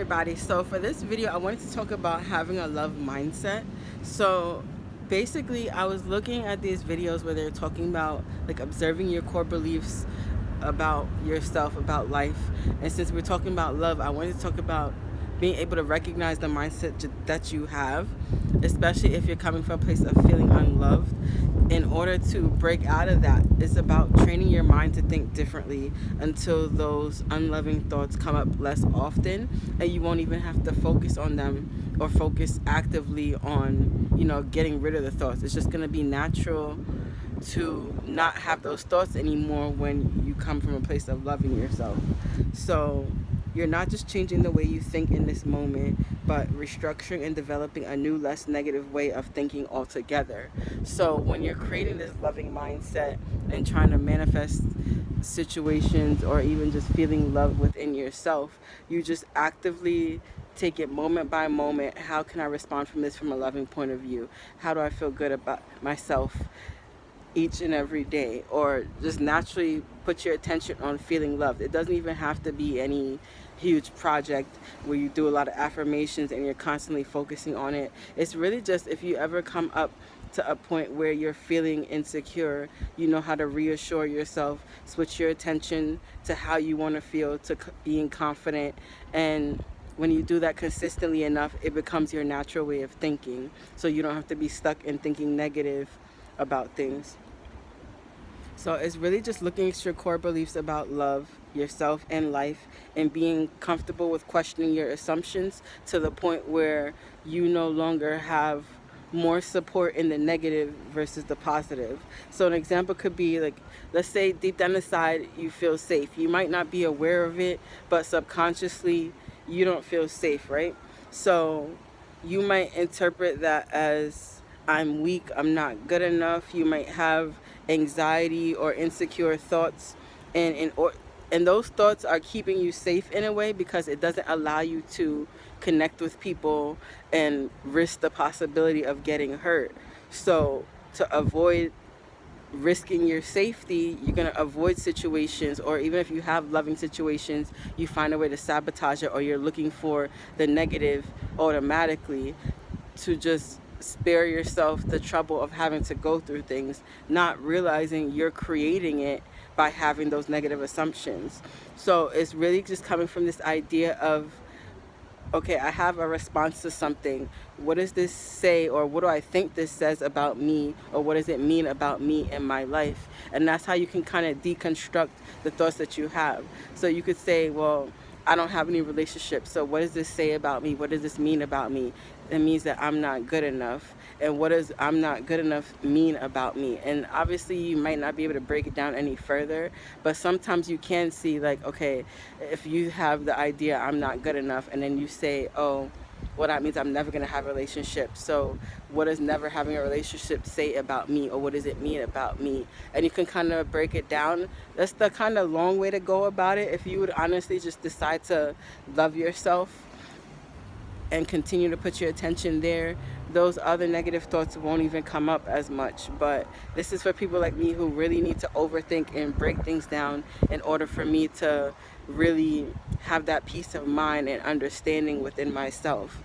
everybody. So for this video I wanted to talk about having a love mindset. So basically I was looking at these videos where they're talking about like observing your core beliefs about yourself, about life. And since we're talking about love, I wanted to talk about being able to recognize the mindset that you have, especially if you're coming from a place of feeling unloved. In order to break out of that, it's about training your mind to think differently until those unloving thoughts come up less often, and you won't even have to focus on them or focus actively on, getting rid of the thoughts. It's just going to be natural to not have those thoughts anymore when you come from a place of loving yourself. So you're not just changing the way you think in this moment, but restructuring and developing a new, less negative way of thinking altogether. So when you're creating this loving mindset and trying to manifest situations or even just feeling love within yourself, you just actively take it moment by moment. How can I respond from this from a loving point of view? How do I feel good about myself each and every day? Or just naturally put your attention on feeling loved. It doesn't even have to be any huge project where you do a lot of affirmations and you're constantly focusing on it. It's really just if you ever come up to a point where you're feeling insecure, you know how to reassure yourself, switch your attention to how you want to feel, to being confident. And when you do that consistently enough, it becomes your natural way of thinking, so you don't have to be stuck in thinking negative about things. So it's really just looking at your core beliefs about love, yourself, and life, and being comfortable with questioning your assumptions to the point where you no longer have more support in the negative versus the positive. So an example could be like, let's say deep down inside you feel safe. You might not be aware of it, but subconsciously you don't feel safe, right? So you might interpret that as I'm weak, I'm not good enough. You might have anxiety or insecure thoughts, and those thoughts are keeping you safe in a way because it doesn't allow you to connect with people and risk the possibility of getting hurt. So to avoid risking your safety, you're going to avoid situations, or even if you have loving situations, you find a way to sabotage it, or you're looking for the negative automatically to just spare yourself the trouble of having to go through things, not realizing you're creating it by having those negative assumptions. So it's really just coming from this idea of, okay, I have a response to something. What does this say, or what do I think this says about me, or what does it mean about me in my life? And that's how you can kind of deconstruct the thoughts that you have. So you could say, well, I don't have any relationships, so what does this say about me? What does this mean about me? It means that I'm not good enough. And what does I'm not good enough mean about me? And obviously you might not be able to break it down any further, but sometimes you can see, like, okay, if you have the idea I'm not good enough, and then you say, oh, well, that means I'm never going to have a relationship. So what does never having a relationship say about me, or what does it mean about me? And you can kind of break it down. That's the kind of long way to go about it. If you would honestly just decide to love yourself and continue to put your attention there, those other negative thoughts won't even come up as much. But this is for people like me who really need to overthink and break things down in order for me to really have that peace of mind and understanding within myself.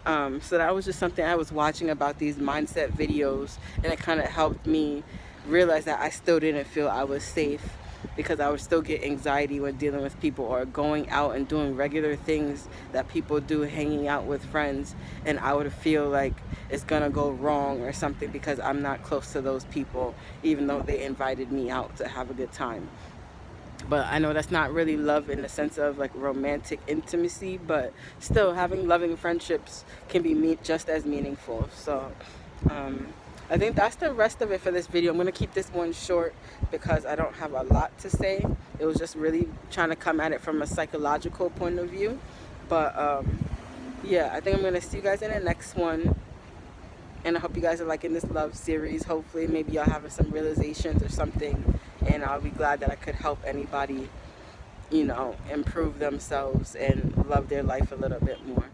So that was just something I was watching about these mindset videos, and it kind of helped me realize that I still didn't feel I was safe, because I would still get anxiety when dealing with people or going out and doing regular things that people do, hanging out with friends, and I would feel like it's gonna go wrong or something because I'm not close to those people, even though they invited me out to have a good time. But I know that's not really love in the sense of like romantic intimacy, but still having loving friendships can be just as meaningful. So I think that's the rest of it for this video. I'm going to keep this one short because I don't have a lot to say. It was just really trying to come at it from a psychological point of view. But yeah, I think I'm going to see you guys in the next one. And I hope you guys are liking this love series. Hopefully maybe y'all having some realizations or something. And I'll be glad that I could help anybody, improve themselves and love their life a little bit more.